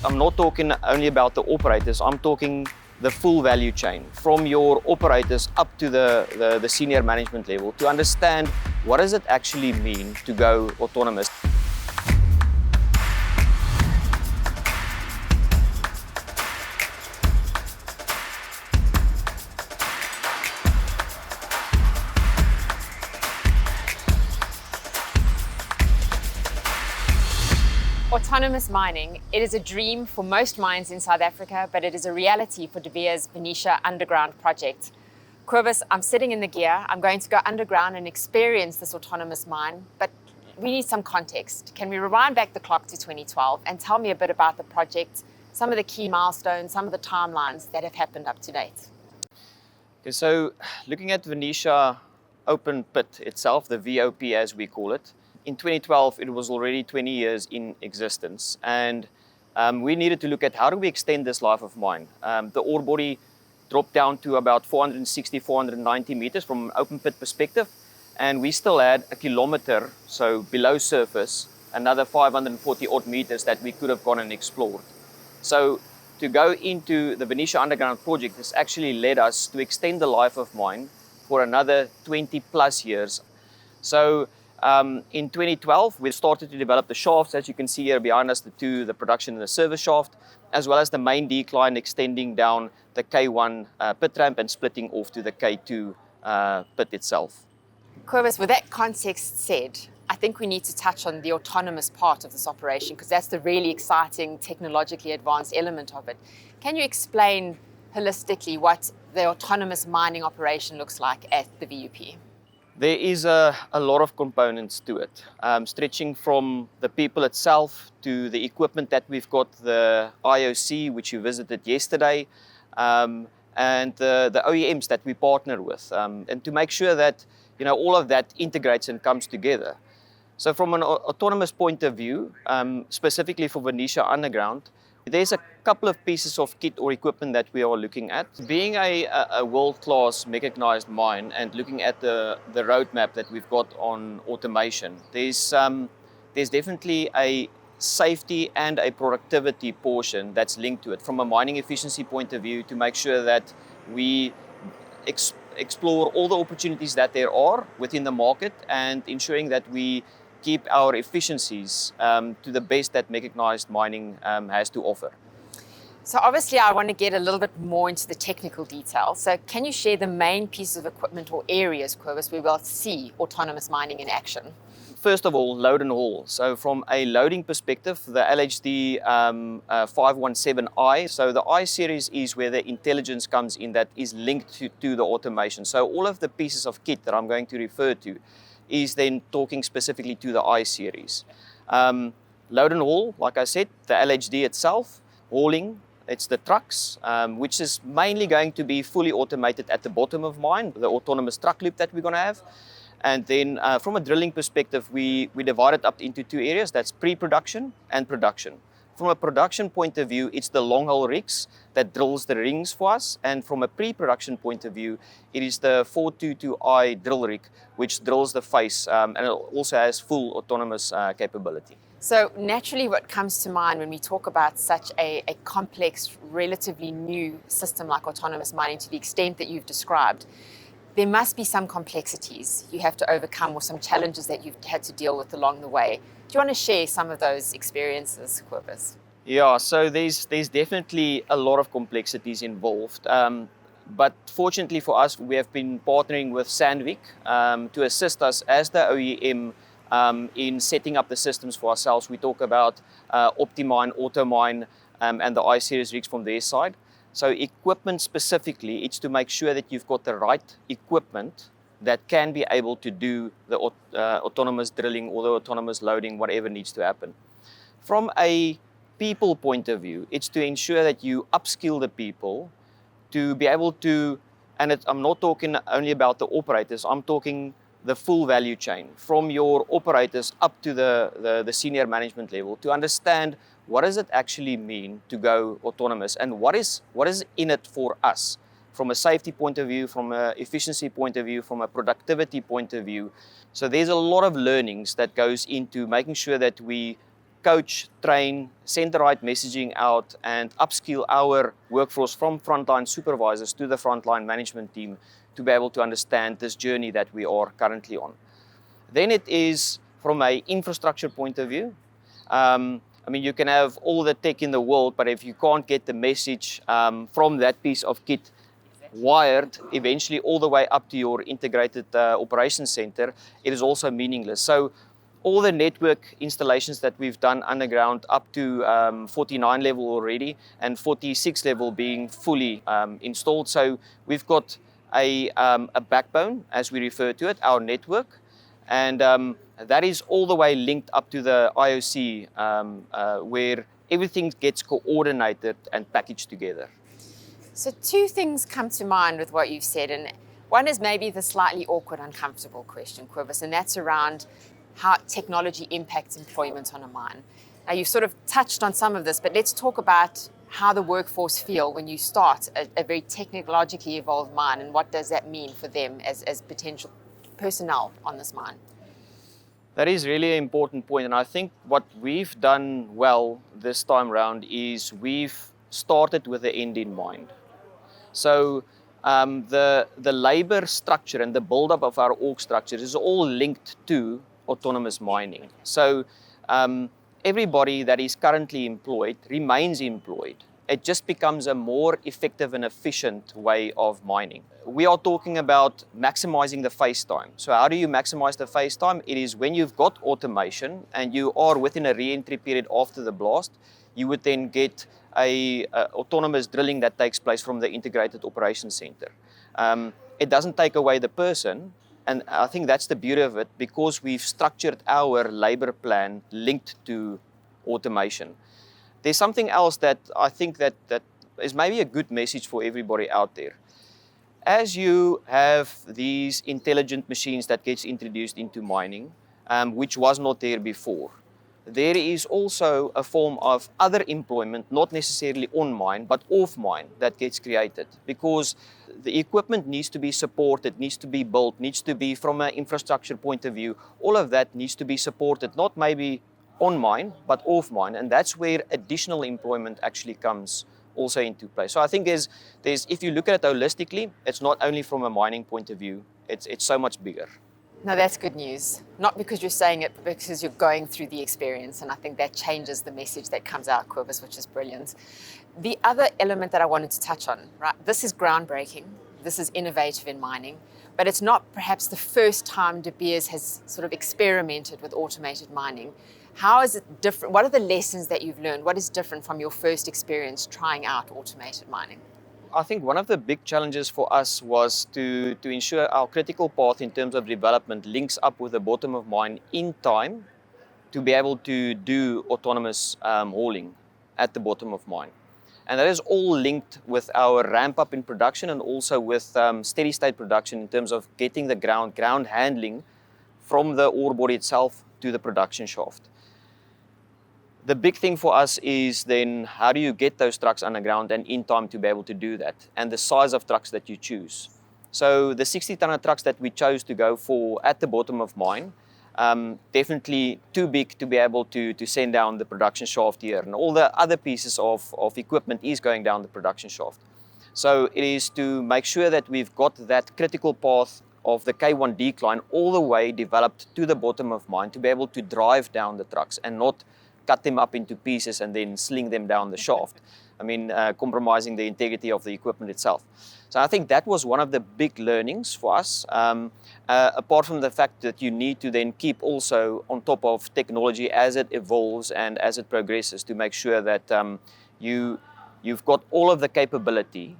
I'm not talking only about the operators, I'm talking the full value chain, from your operators up to the senior management level, to understand what does it actually mean to go autonomous. Autonomous mining, it is a dream for most mines in South Africa, but it is a reality for De Beers Venetia underground project. Cobus, I'm sitting in the gear. I'm going to go underground and experience this autonomous mine, but we need some context. Can we rewind back the clock to 2012 and tell me a bit about the project, some of the key milestones, some of the timelines that have happened up to date? Okay, so looking at Venetia open pit itself, the VOP as we call it, in 2012, it was already 20 years in existence, and we needed to look at how do we extend this life of mine. The ore body dropped down to about 460, 490 meters from an open pit perspective, and we still had a kilometer, so below surface, another 540 odd meters that we could have gone and explored. So to go into the Venetia underground project has actually led us to extend the life of mine for another 20 plus years. So in 2012, we started to develop the shafts, as you can see here behind us, the production and the service shaft, as well as the main decline extending down the K1 pit ramp and splitting off to the K2 pit itself. Cobus, with that context said, I think we need to touch on the autonomous part of this operation, because that's the really exciting, technologically advanced element of it. Can you explain holistically what the autonomous mining operation looks like at the VUP? There is a lot of components to it, stretching from the people itself to the equipment that we've got, the IOC, which you visited yesterday, and the OEMs that we partner with, and to make sure that all of that integrates and comes together. So from an autonomous point of view, specifically for Venetia Underground, there's a couple of pieces of kit or equipment that we are looking at. Being a world-class mechanized mine and looking at the roadmap that we've got on automation, there's definitely a safety and a productivity portion that's linked to it from a mining efficiency point of view, to make sure that we explore all the opportunities that there are within the market and ensuring that we keep our efficiencies to the best that mechanized mining has to offer. So obviously I want to get a little bit more into the technical details. So can you share the main pieces of equipment or areas, Cobus, where we'll see autonomous mining in action? First of all, load and haul. So from a loading perspective, the LHD 517i, so the I series is where the intelligence comes in that is linked to the automation. So all of the pieces of kit that I'm going to refer to is then talking specifically to the I series. Load and haul, like I said, the LHD itself, hauling, it's the trucks, which is mainly going to be fully automated at the bottom of mine, the autonomous truck loop that we're going to have. And then from a drilling perspective, we divide it up into two areas, that's pre-production and production. From a production point of view, it's the long hole rigs that drills the rings for us. And from a pre-production point of view, it is the 422i drill rig, which drills the face, and it also has full autonomous capability. So naturally what comes to mind when we talk about such a complex, relatively new system like autonomous mining, to the extent that you've described, there must be some complexities you have to overcome or some challenges that you've had to deal with along the way. Do you want to share some of those experiences, Cobus? Yeah, so there's definitely a lot of complexities involved. But fortunately for us, we have been partnering with Sandvik to assist us as the OEM in setting up the systems for ourselves. We talk about Optimine, Automine, and the I-Series rigs from their side. So equipment specifically, it's to make sure that you've got the right equipment that can be able to do the autonomous drilling or the autonomous loading, whatever needs to happen. From a people point of view, it's to ensure that you upskill the people to be able to, and I'm not talking only about the operators, I'm talking the full value chain, from your operators up to the senior management level, to understand what does it actually mean to go autonomous and what is in it for us from a safety point of view, from an efficiency point of view, from a productivity point of view. So there's a lot of learnings that goes into making sure that we coach, train, send the right messaging out, and upskill our workforce from frontline supervisors to the frontline management team to be able to understand this journey that we are currently on. Then it is from an infrastructure point of view. I mean, you can have all the tech in the world, but if you can't get the message from that piece of kit wired eventually all the way up to your integrated operations center, it is also meaningless. So all the network installations that we've done underground up to 49 level already, and 46 level being fully installed. So we've got a backbone, as we refer to it, our network, and that is all the way linked up to the IOC, where everything gets coordinated and packaged together. So two things come to mind with what you've said, and one is maybe the slightly awkward, uncomfortable question, Cobus, and that's around how technology impacts employment on a mine. Now, you've sort of touched on some of this, but let's talk about how the workforce feel when you start a very technologically evolved mine, and what does that mean for them as potential personnel on this mine? That is really an important point, and I think what we've done well this time around is we've started with the end in mind. So the labor structure and the build-up of our org structure is all linked to autonomous mining. So everybody that is currently employed remains employed. It just becomes a more effective and efficient way of mining. We are talking about maximizing the face time. So how do you maximize the face time? It is when you've got automation and you are within a re-entry period after the blast, you would then get a autonomous drilling that takes place from the integrated operations center. It doesn't take away the person, and I think that's the beauty of it, because we've structured our labor plan linked to automation. There's something else that I think that is maybe a good message for everybody out there. As you have these intelligent machines that gets introduced into mining, which was not there before, there is also a form of other employment, not necessarily on mine, but off mine, that gets created, because the equipment needs to be supported, needs to be built, needs to be, from an infrastructure point of view, all of that needs to be supported, not maybe on mine, but off mine, and that's where additional employment actually comes also into play. So I think there's if you look at it holistically, it's not only from a mining point of view, it's so much bigger. No, that's good news. Not because you're saying it, but because you're going through the experience. And I think that changes the message that comes out, Cobus, which is brilliant. The other element that I wanted to touch on, right? This is groundbreaking. This is innovative in mining, but it's not perhaps the first time De Beers has sort of experimented with automated mining. How is it different? What are the lessons that you've learned? What is different from your first experience trying out automated mining? I think one of the big challenges for us was to ensure our critical path in terms of development links up with the bottom of mine in time to be able to do autonomous hauling at the bottom of mine. And that is all linked with our ramp up in production and also with steady state production in terms of getting the ground handling from the ore body itself to the production shaft. The big thing for us is then how do you get those trucks underground and in time to be able to do that, and the size of trucks that you choose. So the 60-tonner trucks that we chose to go for at the bottom of mine, definitely too big to be able to send down the production shaft here, and all the other pieces of equipment is going down the production shaft. So it is to make sure that we've got that critical path of the K1 decline all the way developed to the bottom of mine to be able to drive down the trucks and not cut them up into pieces and then sling them down the shaft. I mean, compromising the integrity of the equipment itself. So I think that was one of the big learnings for us, apart from the fact that you need to then keep also on top of technology as it evolves and as it progresses to make sure that you've got all of the capability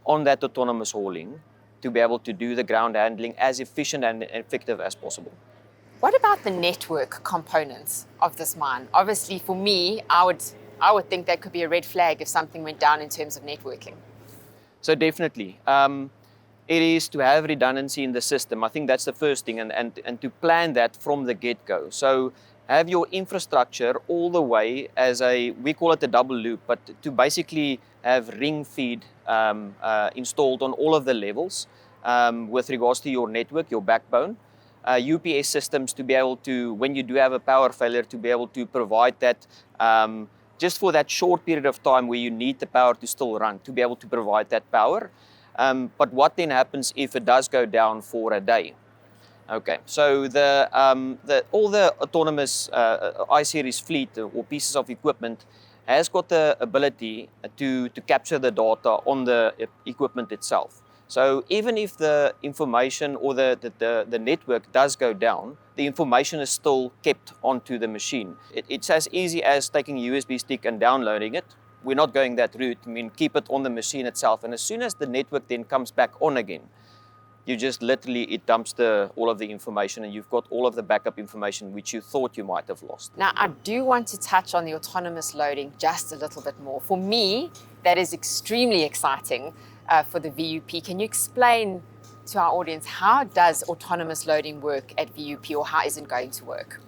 on that autonomous hauling to be able to do the ground handling as efficient and effective as possible. What about the network components of this mine? Obviously, for me, I would think that could be a red flag if something went down in terms of networking. So definitely, it is to have redundancy in the system. I think that's the first thing, and to plan that from the get-go. So have your infrastructure all the way as we call it a double loop, but to basically have ring feed installed on all of the levels with regards to your network, your backbone. UPS systems to be able to, when you do have a power failure, to be able to provide that just for that short period of time where you need the power to still run, to be able to provide that power. But what then happens if it does go down for a day? Okay, so all the autonomous I-series fleet or pieces of equipment has got the ability to capture the data on the equipment itself. So even if the information or the network does go down, the information is still kept onto the machine. It's as easy as taking a USB stick and downloading it. We're not going that route. I mean, keep it on the machine itself. And as soon as the network then comes back on again, you just literally, it dumps all of the information, and you've got all of the backup information which you thought you might have lost. Now, I do want to touch on the autonomous loading just a little bit more. For me, that is extremely exciting for the VUP. Can you explain to our audience, how does autonomous loading work at VUP, or how is it going to work?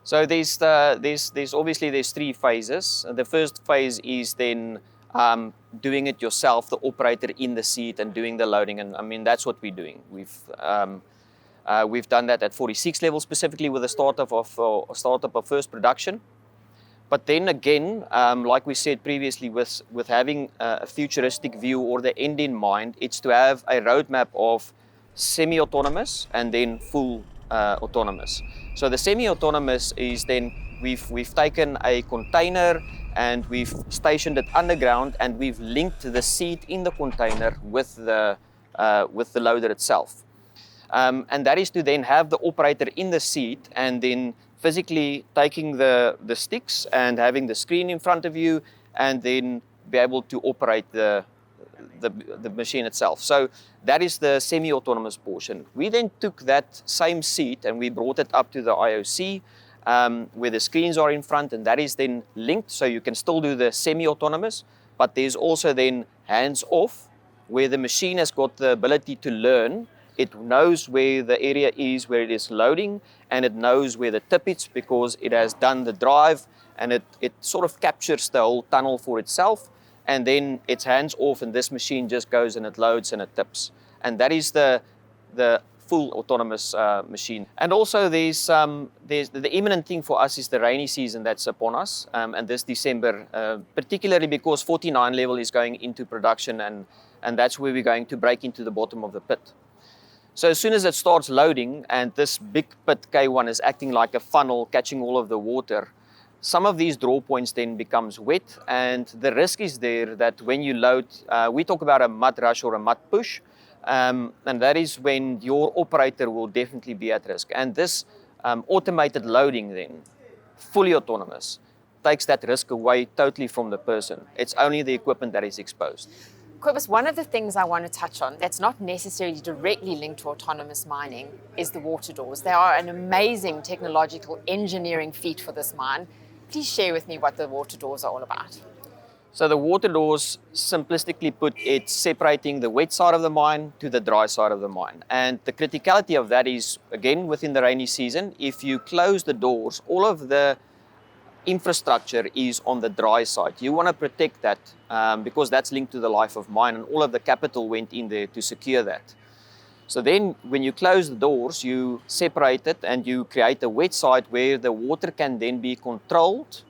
So there's obviously there's 3 phases. The first phase is then doing it yourself, the operator in the seat and doing the loading. And I mean, that's what we're doing. We've done that at 46 level specifically with the startup of first production. But then again, like we said previously, with having a futuristic view or the end in mind, it's to have a roadmap of semi-autonomous and then full autonomous. So the semi-autonomous is then we've taken a container and we've stationed it underground, and we've linked the seat in the container with the loader itself. And that is to then have the operator in the seat and then physically taking the sticks and having the screen in front of you, and then be able to operate the machine itself. So that is the semi-autonomous portion. We then took that same seat and we brought it up to the IOC, where the screens are in front, and that is then linked, so you can still do the semi-autonomous, but there's also then hands-off, where the machine has got the ability to learn. It knows where the area is, where it is loading, and it knows where the tip is because it has done the drive, and it sort of captures the whole tunnel for itself, and then it's hands-off, and this machine just goes and it loads and it tips. And that is the full autonomous machine. And also there's the imminent thing for us is the rainy season that's upon us, and this December, particularly because 49 level is going into production, and that's where we're going to break into the bottom of the pit. So as soon as it starts loading and this big pit K1 is acting like a funnel catching all of the water, some of these draw points then becomes wet, and the risk is there that when you load, we talk about a mud rush or a mud push, and that is when your operator will definitely be at risk. And this automated loading then, fully autonomous, takes that risk away totally from the person. It's only the equipment that is exposed. Cobus, one of the things I want to touch on that's not necessarily directly linked to autonomous mining is the water doors. They are an amazing technological engineering feat for this mine. Please share with me what the water doors are all about. So the water doors, simplistically put, it's separating the wet side of the mine to the dry side of the mine. And the criticality of that is, again, within the rainy season, if you close the doors, all of the infrastructure is on the dry side. You want to protect that because that's linked to the life of mine, and all of the capital went in there to secure that. So then when you close the doors, you separate it and you create a wet side where the water can then be controlled,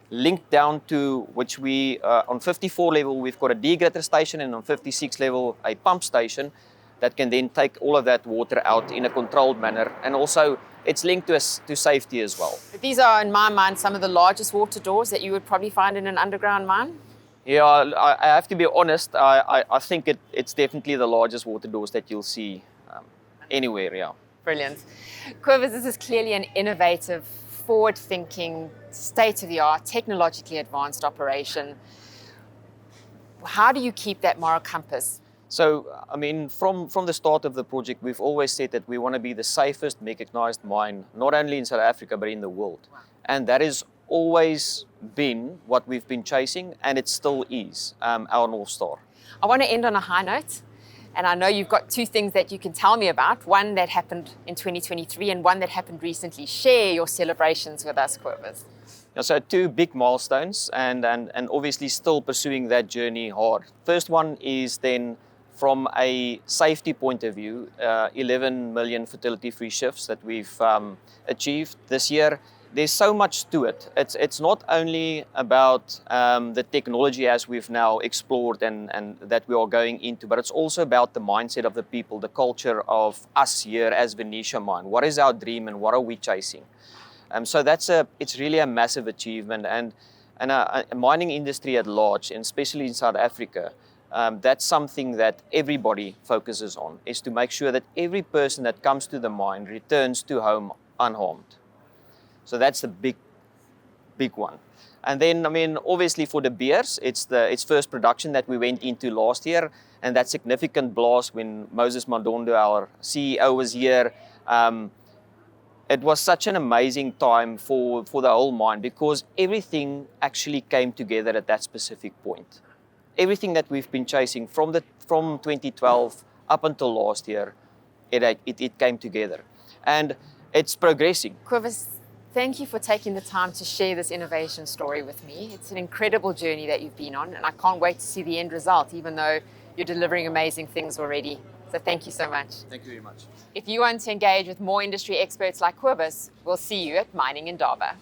linked down to which we, on 54 level, we've got a degritter station, and on 56 level, a pump station that can then take all of that water out in a controlled manner. And also it's linked to safety as well. These are, in my mind, some of the largest water doors that you would probably find in an underground mine. Yeah, I have to be honest, I think it's definitely the largest water doors that you'll see anywhere, yeah. Brilliant. Cobus, this is clearly an innovative, forward-thinking, state-of-the-art, technologically advanced operation. How do you keep that moral compass? So, I mean, from the start of the project, we've always said that we want to be the safest mechanized mine, not only in South Africa, but in the world. Wow. And that has always been what we've been chasing, and it still is our North Star. I want to end on a high note. And I know you've got 2 things that you can tell me about, one that happened in 2023 and one that happened recently. Share your celebrations with us, Cobus. Yeah, so 2 big milestones, and obviously still pursuing that journey hard. First one is then From a safety point of view, 11 million fertility-free shifts that we've achieved this year. There's so much to it. It's not only about the technology as we've now explored and that we are going into, but it's also about the mindset of the people, the culture of us here as Venetia Mine. What is our dream and what are we chasing? So it's really a massive achievement, and a mining industry at large, and especially in South Africa, that's something that everybody focuses on, is to make sure that every person that comes to the mine returns to home unharmed. So that's the big one. And then, I mean, obviously for De Beers, it's first production that we went into last year, and that significant blast when Moses Madondo, our CEO, was here. It was such an amazing time for the whole mine, because everything actually came together at that specific point. Everything that we've been chasing from 2012 up until last year, it came together, and it's progressing. Cobus, thank you for taking the time to share this innovation story with me. It's an incredible journey that you've been on, and I can't wait to see the end result, even though you're delivering amazing things already. So thank you so much. Thank you very much. If you want to engage with more industry experts like Cobus, we'll see you at Mining Indaba.